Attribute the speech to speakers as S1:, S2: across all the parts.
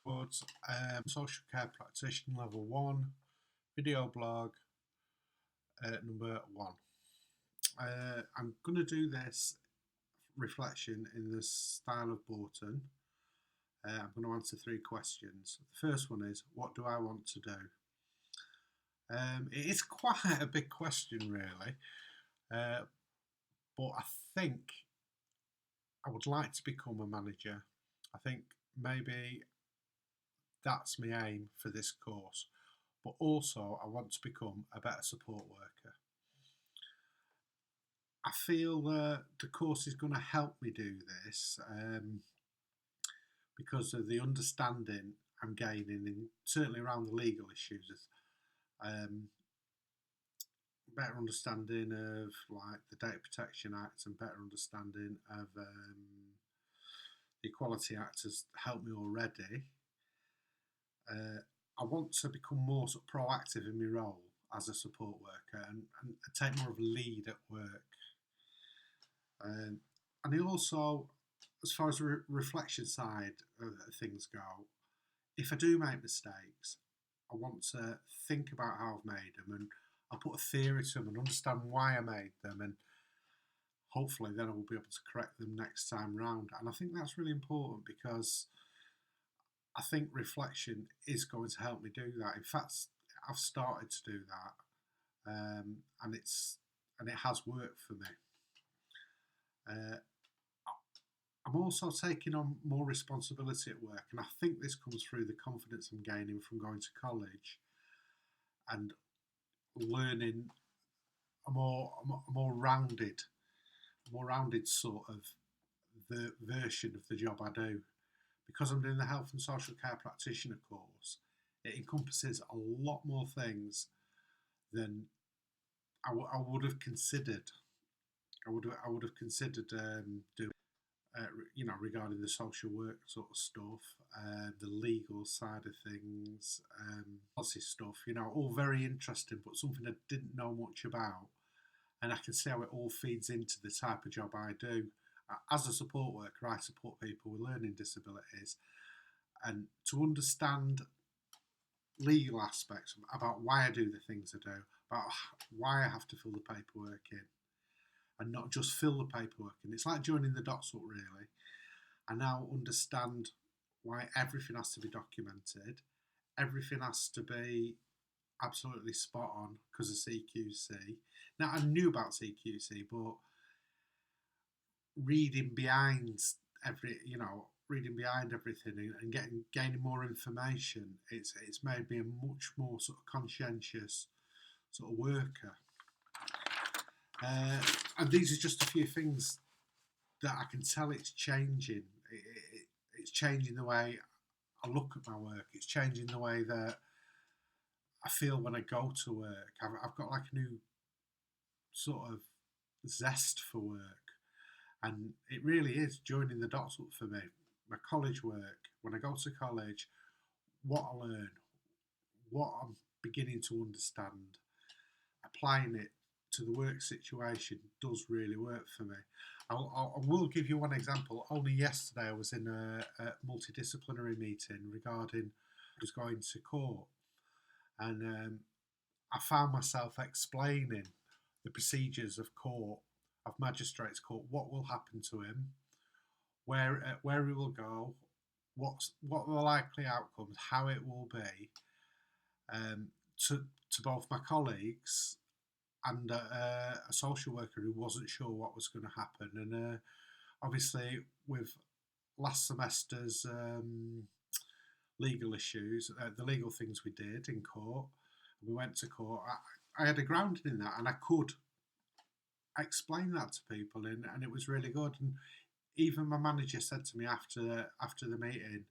S1: towards social care practitioner level 1 video blog number 1. I'm going to do this reflection in the style of Borton. I'm going to answer 3 questions. The first one is, what do I want to do? It is quite a big question, really, but I think I would like to become a manager. I think maybe that's my aim for this course, but also I want to become a better support worker. I feel the course is going to help me do this because of the understanding I'm gaining, certainly around the legal issues. Better understanding of like the Data Protection Act and better understanding of the Equality Act has helped me already. I want to become more sort of proactive in my role as a support worker and take more of a lead at work. And also, as far as the reflection side of things go, if I do make mistakes, I want to think about how I've made them and I'll put a theory to them and understand why I made them, and hopefully then I will be able to correct them next time round. And I think that's really important because I think reflection is going to help me do that. In fact, I've started to do that, and it has worked for me. I'm also taking on more responsibility at work, and I think this comes through the confidence I'm gaining from going to college and learning a more rounded sort of the version of the job I do. Because I'm doing the health and social care practitioner course, it encompasses a lot more things than I would have considered. I would have considered doing. Regarding the social work sort of stuff, the legal side of things, policy stuff, all very interesting, but something I didn't know much about. And I can see how it all feeds into the type of job I do. As a support worker, I support people with learning disabilities. And to understand legal aspects about why I do the things I do, about why I have to fill the paperwork in, and not just fill the paperwork in. It's like joining the dots up, really. I now understand why everything has to be documented. Everything has to be absolutely spot on because of CQC. Now, I knew about CQC, but reading behind everything and gaining more information, it's made me a much more sort of conscientious sort of worker. And these are just a few things that I can tell it's changing. It's changing the way I look at my work. It's changing the way that I feel when I go to work. I've got like a new sort of zest for work. And it really is joining the dots up for me. My college work, when I go to college, what I learn, what I'm beginning to understand, applying it to the work situation does really work for me. I will give you one example. Only yesterday I was in a multidisciplinary meeting regarding just going to court, and I found myself explaining the procedures of court, of magistrates court, what will happen to him, where he will go, what the likely outcomes, how it will be, to both my colleagues and a social worker who wasn't sure what was going to happen. And obviously, with last semester's legal issues, the legal things we did in court, we went to court, I had a grounding in that, and I could explain that to people, and it was really good. And even my manager said to me after the meeting,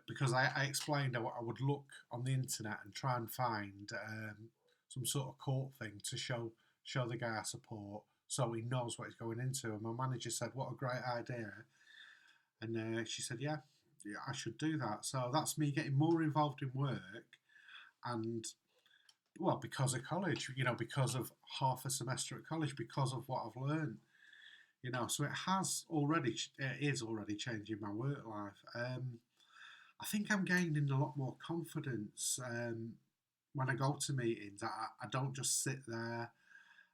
S1: because I explained I would look on the internet and try and find some sort of court thing to show the guy I support so he knows what he's going into. And my manager said, what a great idea. And she said, yeah, I should do that. So that's me getting more involved in work, and well, because of college, because of half a semester at college, because of what I've learned, so it is already changing my work life. I think I'm gaining a lot more confidence when I go to meetings. I don't just sit there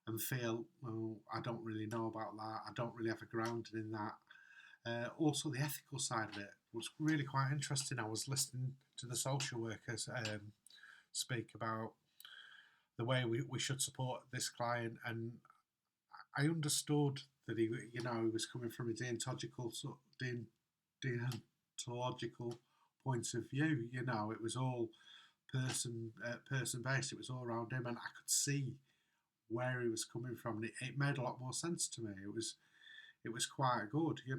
S1: and feel, well, I don't really know about that. I don't really have a grounding in that. Also, the ethical side of it was really quite interesting. I was listening to the social workers speak about the way we should support this client, and I understood that he was coming from a deontological point of view. It was all person based. It was all around him, and I could see where he was coming from. And it made a lot more sense to me. It was quite good. It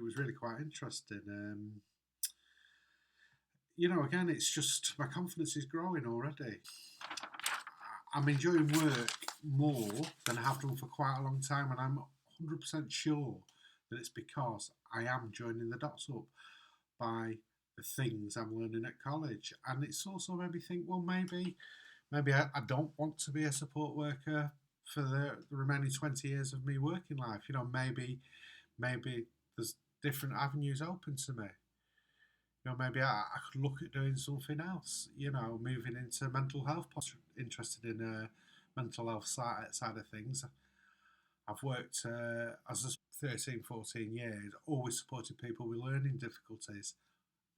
S1: was really quite interesting. Again, it's just my confidence is growing already. I'm enjoying work more than I have done for quite a long time, and I'm 100% sure that it's because I am joining the dots up by the things I'm learning at college. And it's also made me think, well, maybe I don't want to be a support worker for the remaining 20 years of me working life. Maybe there's different avenues open to me. Maybe I could look at doing something else. Moving into mental health. Interested in mental health side of things. I've worked as a 13, 14 years, always supported people with learning difficulties.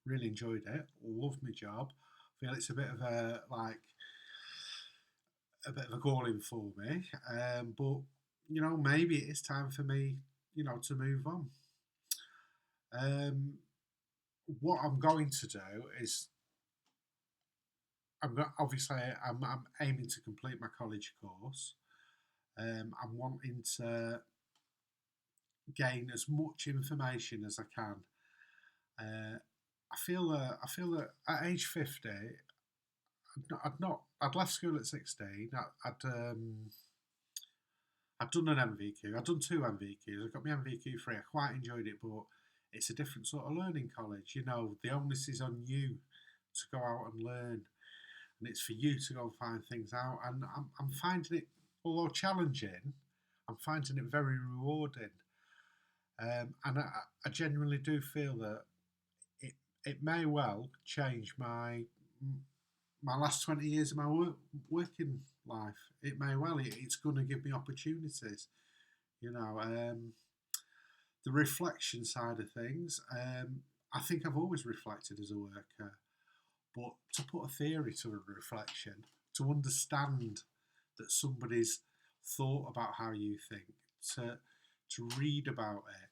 S1: Really enjoyed it. Loved my job. Feel it's a bit of a calling for me. But maybe it is time for me, to move on. What I'm going to do is I'm aiming to complete my college course. I'm wanting to gain as much information as I can. I feel that at age 50, I'd left school at 16. I'd done an NVQ. I'd done two NVQs. I got my NVQ3. I quite enjoyed it, but it's a different sort of learning college. The onus is on you to go out and learn, and it's for you to go and find things out. And I'm finding it, although challenging, I'm finding it very rewarding. And I genuinely do feel that it may well change my last 20 years of my working life. It may well. It's going to give me opportunities. The reflection side of things. I think I've always reflected as a worker, but to put a theory to a reflection, to understand that somebody's thought about how you think, to read about it,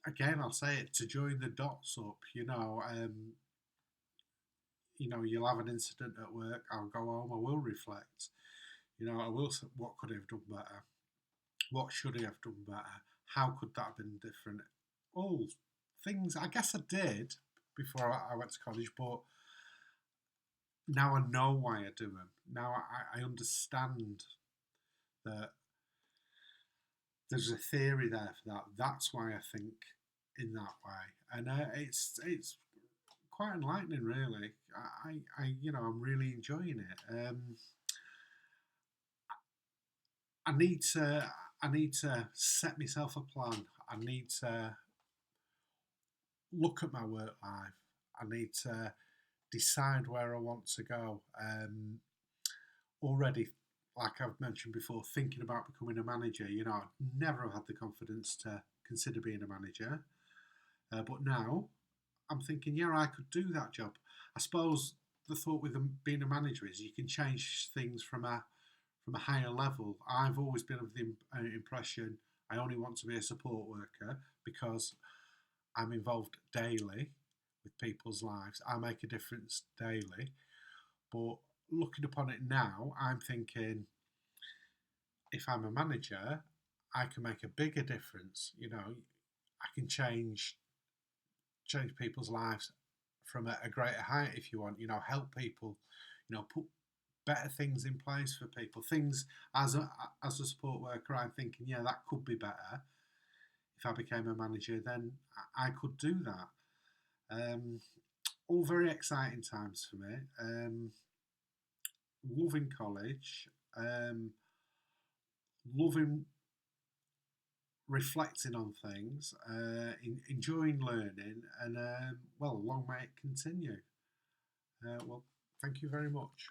S1: again, I'll say it, to join the dots up, you'll have an incident at work, I'll go home, I will reflect, I will say, what could I have done better? What should I have done better? How could that have been different? All things, I guess I did before I went to college, but now I know why I do them. Now I understand that there's a theory there for that. That's why I think in that way, and it's quite enlightening, really. I'm really enjoying it. I need to set myself a plan. I need to look at my work life. I need to decide where I want to go. Already, like I've mentioned before, thinking about becoming a manager. I never have had the confidence to consider being a manager, but now I'm thinking, yeah, I could do that job. I suppose the thought with being a manager is you can change things from a higher level. I've always been of the impression I only want to be a support worker because I'm involved daily with people's lives. I make a difference daily. But looking upon it now, I'm thinking if I'm a manager, I can make a bigger difference. I can change people's lives from a greater height if you want. Help people. Put better things in place for people. Things as a support worker, I'm thinking, yeah, that could be better. If I became a manager, then I could do that. All very exciting times for me. Loving college. Loving reflecting on things, enjoying learning, and well, long may it continue. Well, thank you very much.